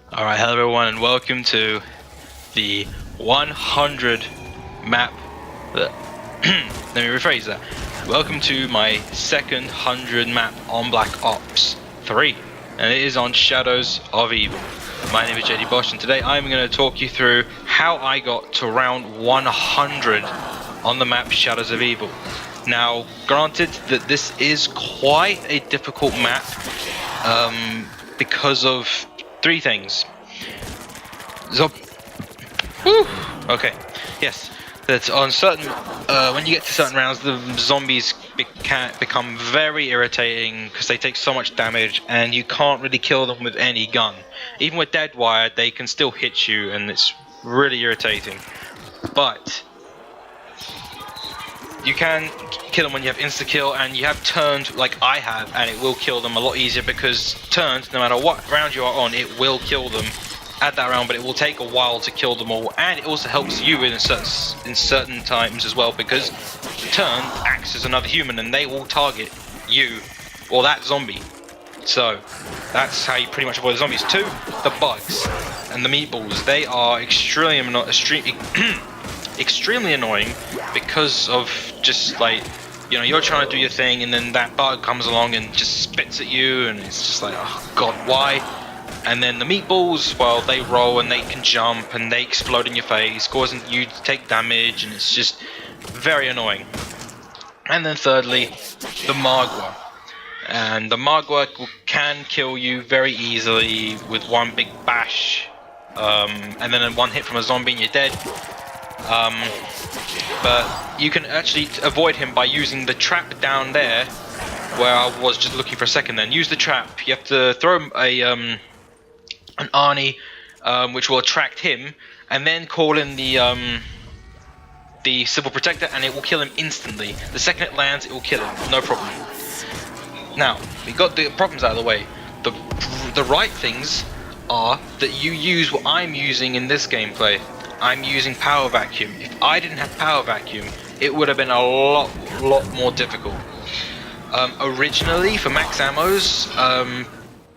Alright, hello everyone and welcome to the 100 map. Let me rephrase that. Welcome to my second 100 map on Black Ops 3, and it is on Shadows of Evil. My name is JD Bosch, and today I'm going to talk you through how I got to round 100 on the map Shadows of Evil. Now, granted that this is quite a difficult map because of three things. Okay, yes, that on certain when you get to certain rounds, the zombies become very irritating because they take so much damage, and you can't really kill them with any gun. Even with dead wire, they can still hit you, and it's really irritating. But you can kill them when you have insta-kill, and you have turned like I have, and it will kill them a lot easier because turned, no matter what round you are on, it will kill them at that round, but it will take a while to kill them all, and it also helps you in certain times as well, because turn acts as another human and they will target you or that zombie. So that's how you pretty much avoid the zombies. Two, the bugs and the meatballs. They are extremely annoying because of just like, you know, you're trying to do your thing and then that bug comes along and just spits at you, and it's just like, oh god, why? And then the meatballs, well, they roll and they can jump and they explode in your face, causing you to take damage, and it's just very annoying. And then thirdly, the Magua. And the Magua can kill you very easily with one big bash, and then one hit from a zombie and you're dead. But you can actually avoid him by using the trap down there, where I was just looking for a second then. Use the trap. You have to throw an Arnie, which will attract him, and then call in the Civil Protector, and it will kill him instantly. The second it lands, it will kill him, no problem. Now, we got the problems out of the way. The right things are that you use what I'm using in this gameplay. I'm using Power Vacuum. If I didn't have Power Vacuum, it would have been a lot more difficult. Originally, for max ammos,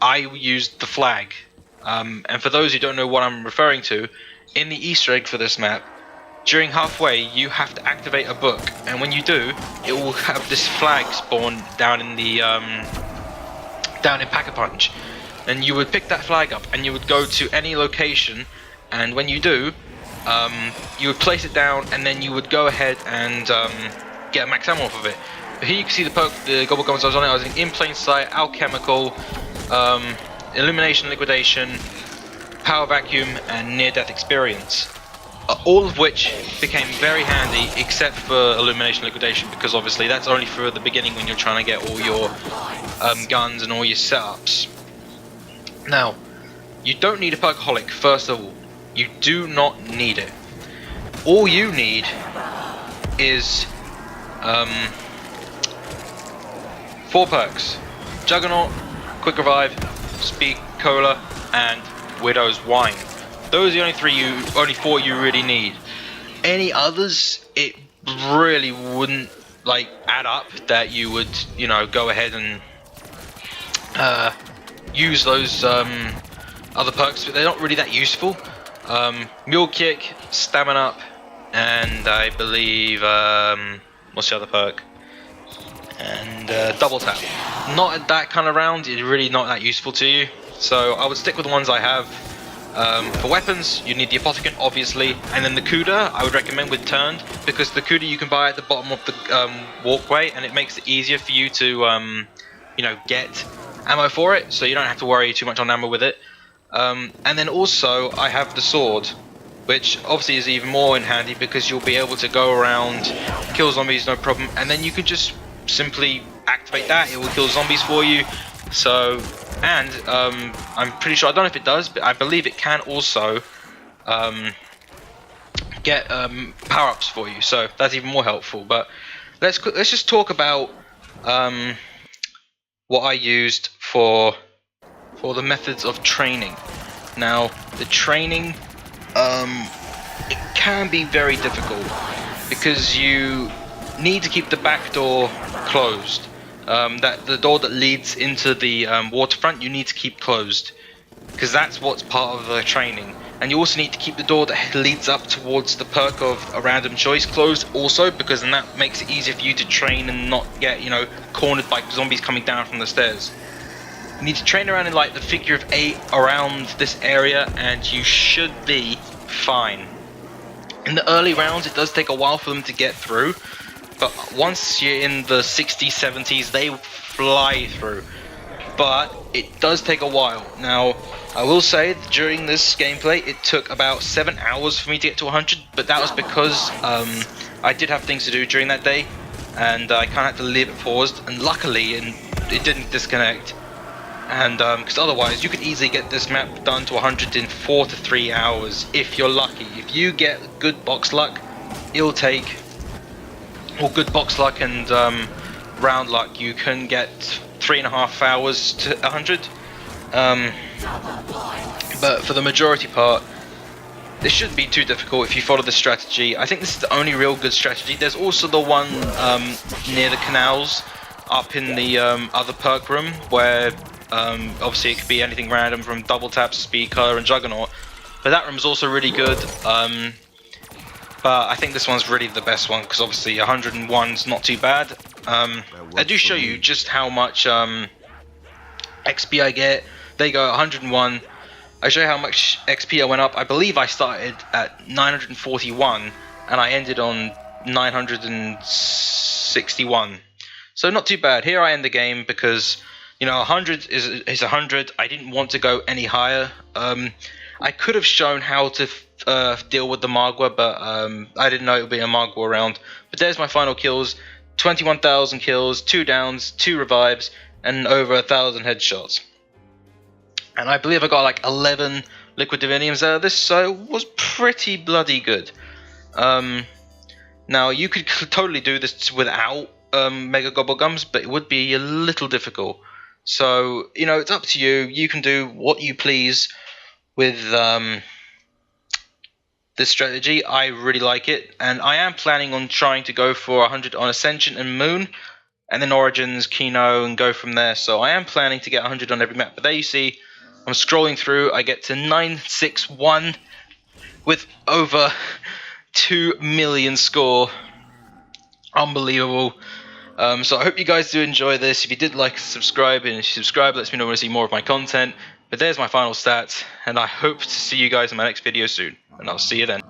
I used the flag. And for those who don't know what I'm referring to, in the Easter egg for this map, during halfway you have to activate a book, and when you do, it will have this flag spawn down in the down in Pack-a-Punch, and you would pick that flag up and you would go to any location, and when you do, you would place it down, and then you would go ahead and get a max ammo off of it. But here you can see the perk, the Gobble Guns I was on it. I was in plain sight, alchemical, illumination, liquidation, power vacuum, and near-death experience, all of which became very handy except for illumination, liquidation, because obviously that's only for the beginning when you're trying to get all your guns and all your setups. Now, you don't need a perkaholic. First of all, you do not need it. All you need is 4 perks: Juggernaut, Quick Revive, Speed Cola, and Widow's Wine. Those are the only 4 you really need. Any others, it really wouldn't like add up that you would, you know, go ahead and use those other perks, but they're not really that useful. Mule Kick, Stamina Up, and I believe what's the other perk? And Double Tap. Not at that kind of round, it's really not that useful to you, so I would stick with the ones I have. For weapons, you need the Apothicon, obviously, and then the Kuda I would recommend with turned, because the Kuda you can buy at the bottom of the walkway, and it makes it easier for you to you know, get ammo for it, so you don't have to worry too much on ammo with it. And then also I have the sword, which obviously is even more in handy because you'll be able to go around, kill zombies no problem, and then you can just simply activate that. It will kill zombies for you. So, and I'm pretty sure, I don't know if it does, but I believe it can also get power-ups for you, so that's even more helpful. But let's just talk about what I used for the methods of training. Now, the training, it can be very difficult because you need to keep the back door closed. That the door that leads into the waterfront, you need to keep closed. because that's what's part of the training. And you also need to keep the door that leads up towards the perk of a random choice closed also, because then that makes it easier for you to train and not get, you know, cornered by zombies coming down from the stairs. You need to train around in like the figure of 8 around this area and you should be fine. In the early rounds it does take a while for them to get through, but once you're in the 60s, 70s, they fly through. But it does take a while. Now, I will say that during this gameplay, it took about 7 hours for me to get to 100, but that was because I did have things to do during that day, and I kind of had to leave it paused, and luckily it didn't disconnect. And because otherwise, you could easily get this map done to 100 in 4 to 3 hours, if you're lucky. If you get good box luck, it'll take, or good box luck and round luck, you can get 3.5 hours to 100. But for the majority part, this shouldn't be too difficult if you follow the strategy. I think this is the only real good strategy. There's also the one near the canals up in the other perk room, where obviously it could be anything random from double tap, speed color, and juggernaut. But that room's also really good. But I think this one's really the best one, because obviously 101's not too bad. I do show you just how much XP I get. There you go, 101. I show you how much XP I went up. I believe I started at 941 and I ended on 961. So not too bad. Here I end the game because, you know, 100 is 100. I didn't want to go any higher. I could have shown how to deal with the Magua, but I didn't know it would be a Magua round. But there's my final kills. 21,000 kills, 2 downs, 2 revives, and over 1,000 headshots. And I believe I got like 11 liquid diviniums out of this, so it was pretty bloody good. Now you could totally do this without Mega Gobblegums, but it would be a little difficult. So, you know, it's up to you. You can do what you please with this strategy. I really like it, and I am planning on trying to go for 100 on Ascension and Moon, and then Origins, Kino, and go from there. So I am planning to get 100 on every map. But there you see, I'm scrolling through, I get to 961 with over 2 million score. Unbelievable. So I hope you guys do enjoy this. If you did, like, subscribe, and if you subscribe, lets me know when to see more of my content. But there's my final stats, and I hope to see you guys in my next video soon, and I'll see you then.